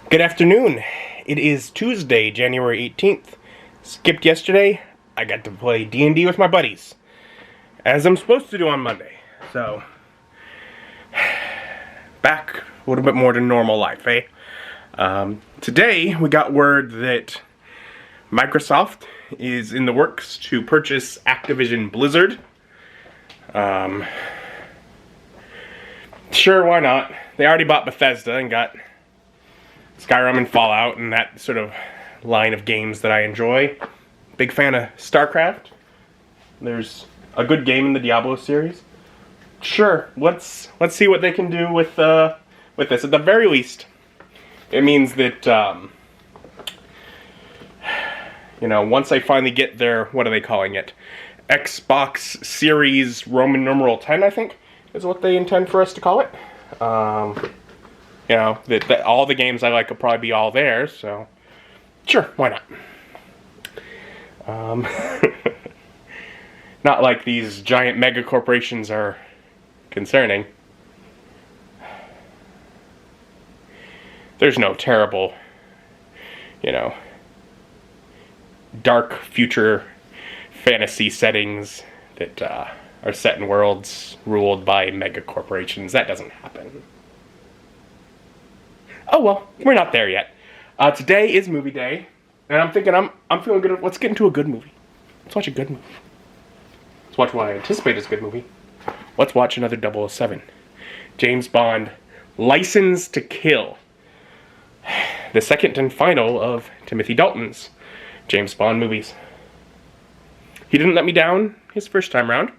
Good afternoon. It is Tuesday, January 18th. Skipped yesterday. I got to play D&D with my buddies, as I'm supposed to do on Monday. So, back a little bit more to normal life, eh? Today, we got word that Microsoft is in the works to purchase Activision Blizzard. Sure, why not? They already bought Bethesda and got Skyrim and Fallout and that sort of line of games that I enjoy. Big fan of StarCraft. There's a good game in the Diablo series. Sure, let's see what they can do with this. At the very least, it means that once I finally get their, what are they calling it? Xbox Series Roman numeral 10, I think, is what they intend for us to call it. That all the games I like will probably be all there, so sure, why not? Not like these giant mega corporations are concerning. There's no terrible, dark future fantasy settings that are set in worlds ruled by mega corporations. That doesn't happen. Oh well, we're not there yet. Today is movie day, and I'm thinking I'm feeling good. Let's get into a good movie. Let's watch a good movie. Let's watch what I anticipate is a good movie. Let's watch another 007. James Bond, License to Kill. The second and final of Timothy Dalton's James Bond movies. He didn't let me down his first time round.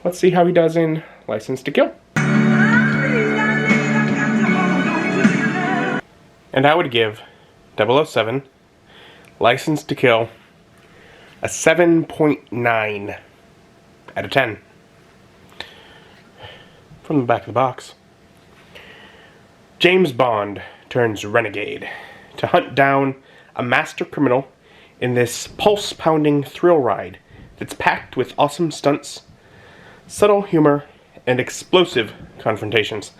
Let's see how he does in License to Kill. And I would give 007, License to Kill, a 7.9 out of 10. From the back of the box. James Bond turns renegade to hunt down a master criminal in this pulse-pounding thrill ride that's packed with awesome stunts, subtle humor, and explosive confrontations.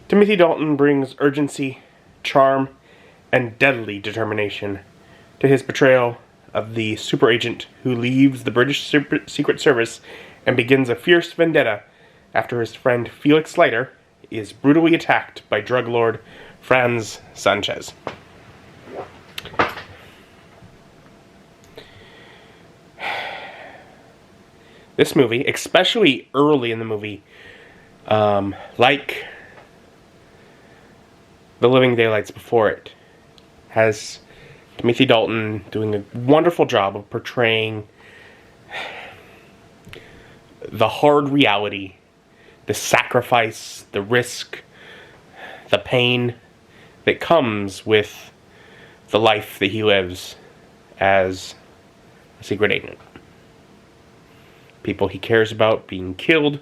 Timothy Dalton brings urgency, charm, and deadly determination to his portrayal of the super agent who leaves the British Secret Service and begins a fierce vendetta after his friend Felix Leiter is brutally attacked by drug lord Franz Sanchez. This movie, especially early in the movie, like The Living Daylights before it, has Timothy Dalton doing a wonderful job of portraying the hard reality, the sacrifice, the risk, the pain that comes with the life that he lives as a secret agent. People he cares about being killed,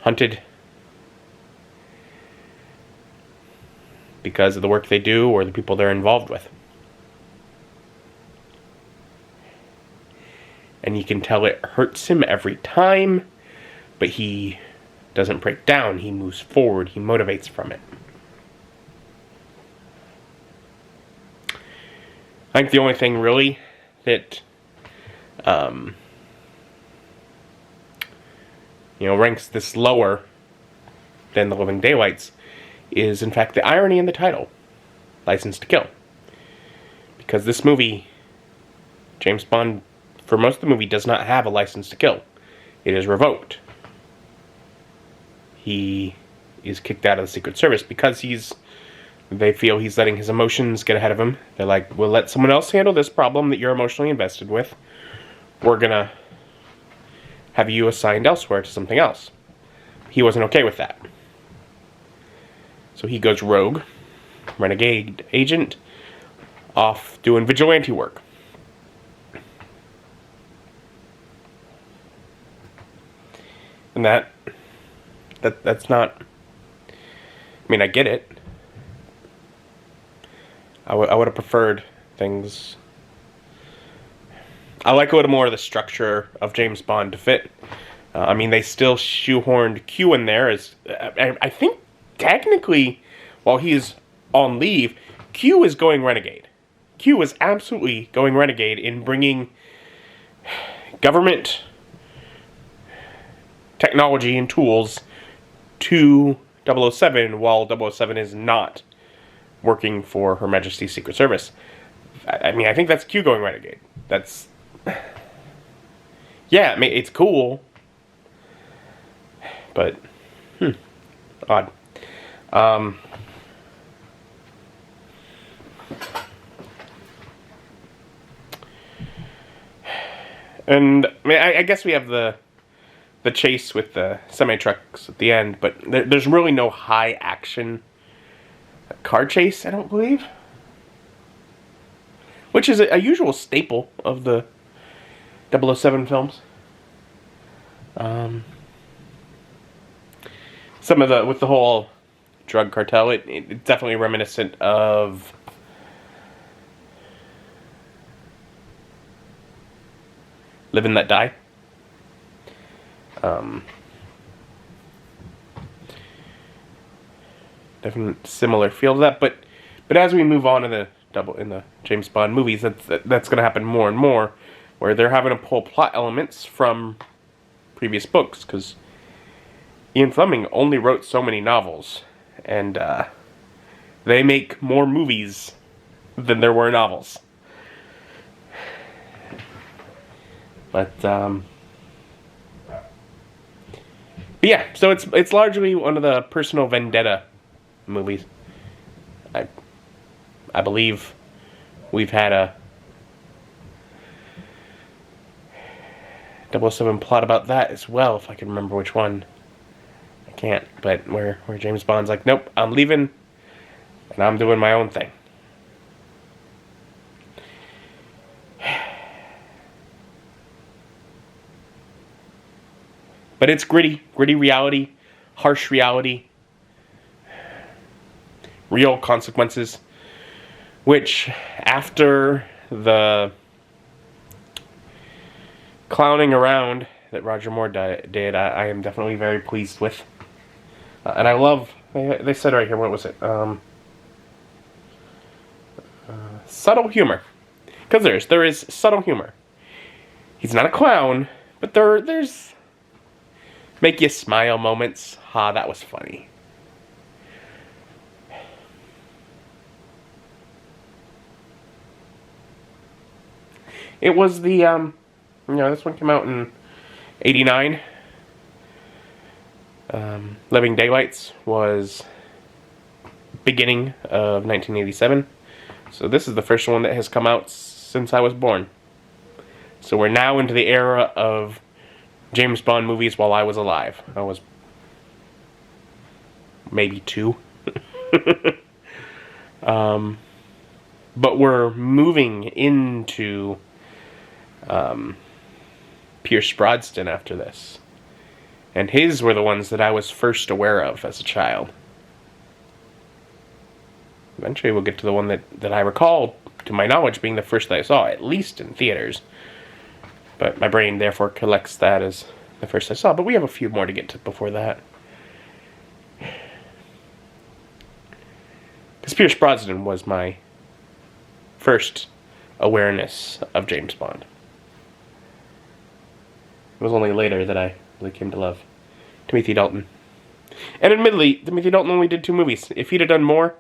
hunted, because of the work they do or the people they're involved with. And you can tell it hurts him every time, but he doesn't break down. He moves forward. He motivates from it. I think the only thing really that ranks this lower than The Living Daylights is, in fact, the irony in the title, License to Kill. Because this movie, James Bond, for most of the movie, does not have a license to kill. It is revoked. He is kicked out of the Secret Service because they feel he's letting his emotions get ahead of him. They're like, we'll let someone else handle this problem that you're emotionally invested with. We're gonna have you assigned elsewhere to something else. He wasn't okay with that. So he goes rogue, renegade agent, off doing vigilante work. And that's not, I mean, I get it. I would have preferred things. I like a little more of the structure of James Bond to fit. They still shoehorned Q in there as, I think technically while he's on leave, Q is going renegade. Q is absolutely going renegade in bringing government technology and tools to 007 while 007 is not working for Her Majesty's Secret Service. I mean, I think that's Q going renegade. That's... yeah, I mean, it's cool. But, odd. And, I mean, I guess we have the chase with the semi-trucks at the end, but there's really no high-action car chase, I don't believe. Which is a usual staple of the 007 films. Some of the, with the whole drug cartel, it's definitely reminiscent of Live and Let Die. Definitely similar feel to that, but as we move on in the James Bond movies, that's going to happen more and more, where they're having to pull plot elements from previous books, because Ian Fleming only wrote so many novels, and they make more movies than there were novels. But yeah, so it's largely one of the personal vendetta movies. I believe we've had a 007 plot about that as well, if I can remember which one. I can't, but where James Bond's like, nope, I'm leaving, and I'm doing my own thing. But it's gritty reality, harsh reality, real consequences, which after the clowning around that Roger Moore did, I am definitely very pleased with. And I love, they said right here, what was it? Subtle humor. Because there is subtle humor. He's not a clown, but there's make you smile moments. Ha, that was funny. It was the, this one came out in 89. Living Daylights was beginning of 1987. So this is the first one that has come out since I was born. So we're now into the era of James Bond movies while I was alive. I was maybe 2. But we're moving into Pierce Brosnan after this. And his were the ones that I was first aware of as a child. Eventually we'll get to the one that I recall, to my knowledge, being the first that I saw, at least in theaters. But my brain therefore collects that as the first I saw. But we have a few more to get to before that. Because Pierce Brosnan was my first awareness of James Bond. It was only later that I really came to love Timothy Dalton. And admittedly, Timothy Dalton only did 2 movies. If he'd have done more,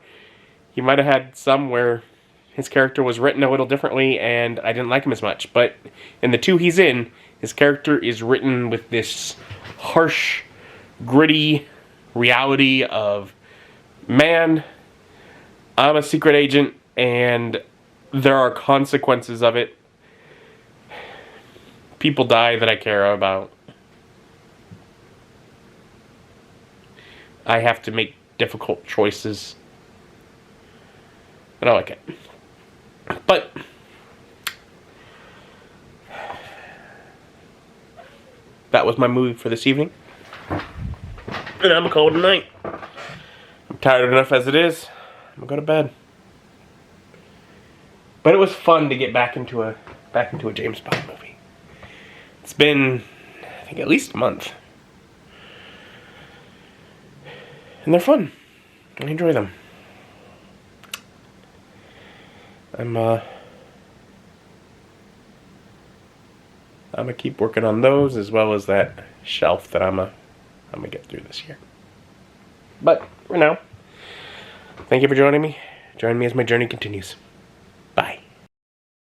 he might have had some where his character was written a little differently and I didn't like him as much. But in the 2 he's in, his character is written with this harsh, gritty reality of, man, I'm a secret agent and there are consequences of it. People die that I care about. I have to make difficult choices. And I like it. But that was my movie for this evening. And I'm calling it a night. I'm tired enough as it is. I'm gonna go to bed. But it was fun to get back into a James Bond movie. It's been, I think, at least a month. And they're fun. I enjoy them. I'm gonna keep working on those as well as that shelf that I'm gonna get through this year. But for now, thank you for joining me. Join me as my journey continues.